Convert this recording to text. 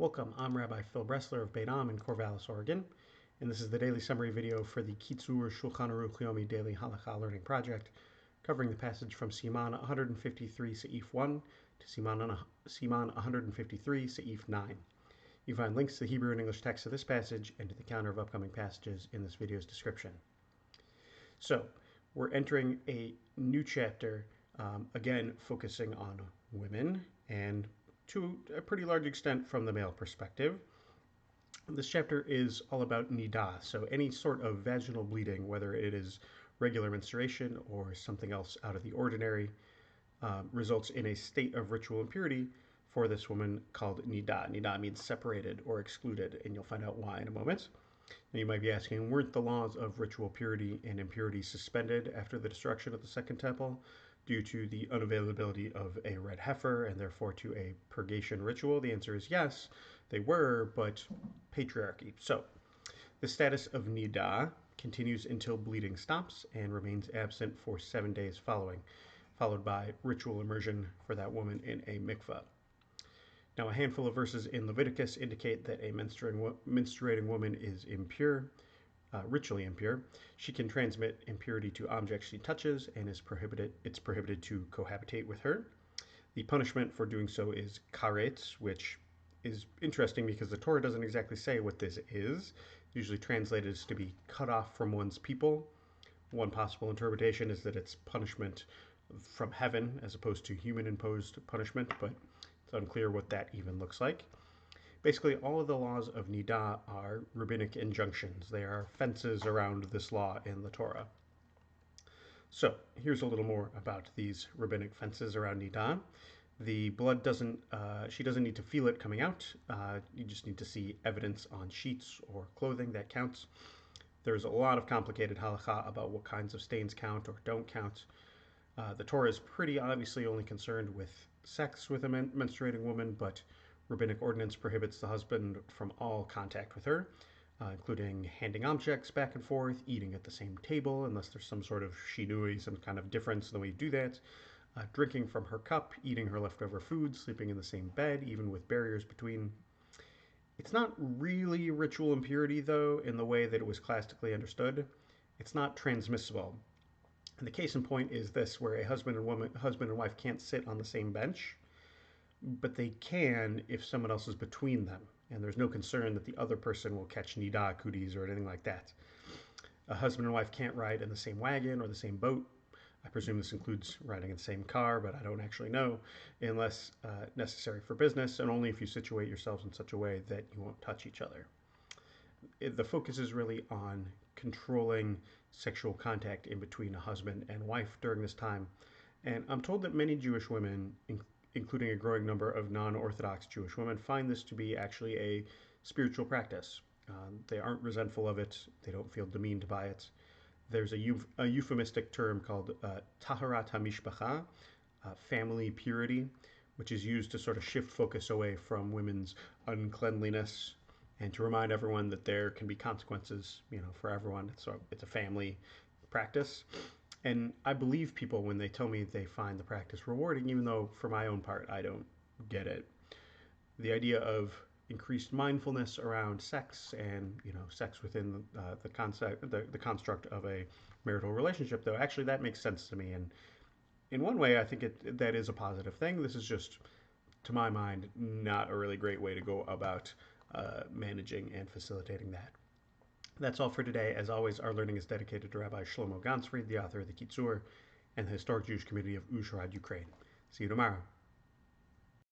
Welcome, I'm Rabbi Phil Bressler of Beit Am in Corvallis, Oregon, and this is the daily summary video for the Kitzur Shulchan Aruch Yomi Daily Halakha Learning Project, covering the passage from Sivan 153 Seif 1 to Siman 153 Seif 9. You find links to the Hebrew and English text of this passage and to the counter of upcoming passages in this video's description. So, we're entering a new chapter, again focusing on women, and to a pretty large extent from the male perspective. This chapter is all about nidah, so any sort of vaginal bleeding, whether it is regular menstruation or something else out of the ordinary, results in a state of ritual impurity for this woman called nidah. Nidah means separated or excluded, and you'll find out why in a moment. Now you might be asking, weren't the laws of ritual purity and impurity suspended after the destruction of the Second Temple due to the unavailability of a red heifer and therefore to a purgation ritual? The answer is yes, they were, but patriarchy. So the status of nidah continues until bleeding stops and remains absent for 7 days following, followed by ritual immersion for that woman in a mikvah. Now, a handful of verses in Leviticus indicate that a menstruating woman is impure, ritually impure. She can transmit impurity to objects she touches, and it's prohibited to cohabitate with her. The punishment for doing so is karetz, which is interesting because the Torah doesn't exactly say what this is. Usually translated as to be cut off from one's people. One possible interpretation is that it's punishment from heaven as opposed to human-imposed punishment, but it's unclear what that even looks like. Basically, all of the laws of nidah are rabbinic injunctions. They are fences around this law in the Torah. So, here's a little more about these rabbinic fences around nidah. The blood she doesn't need to feel it coming out. You just need to see evidence on sheets or clothing that counts. There's a lot of complicated halakha about what kinds of stains count or don't count. The Torah is pretty obviously only concerned with sex with a menstruating woman, but rabbinic ordinance prohibits the husband from all contact with her, including handing objects back and forth, eating at the same table, unless there's some sort of shinui, some kind of difference in the way you do that, drinking from her cup, eating her leftover food, sleeping in the same bed, even with barriers between. It's not really ritual impurity, though, in the way that it was classically understood. It's not transmissible. And the case in point is this, where a husband and wife can't sit on the same bench, but they can if someone else is between them, and there's no concern that the other person will catch nidah cooties or anything like that. A husband and wife can't ride in the same wagon or the same boat. I presume this includes riding in the same car, but I don't actually know, unless necessary for business, and only if you situate yourselves in such a way that you won't touch each other. The focus is really on controlling sexual contact in between a husband and wife during this time. And I'm told that many Jewish women, including a growing number of non-Orthodox Jewish women, find this to be actually a spiritual practice. They aren't resentful of it. They don't feel demeaned by it. There's a euphemistic term called taharat hamishpacha, family purity, which is used to sort of shift focus away from women's uncleanliness and to remind everyone that there can be consequences, for everyone. It's a family practice. And I believe people when they tell me they find the practice rewarding, even though for my own part, I don't get it. The idea of increased mindfulness around sex and, sex within the construct of a marital relationship, though, actually that makes sense to me. And in one way, I think that is a positive thing. This is just, to my mind, not a really great way to go about managing and facilitating that. That's all for today. As always, our learning is dedicated to Rabbi Shlomo Gansfried, the author of the Kitzur, and the historic Jewish community of Uzhhorod, Ukraine. See you tomorrow.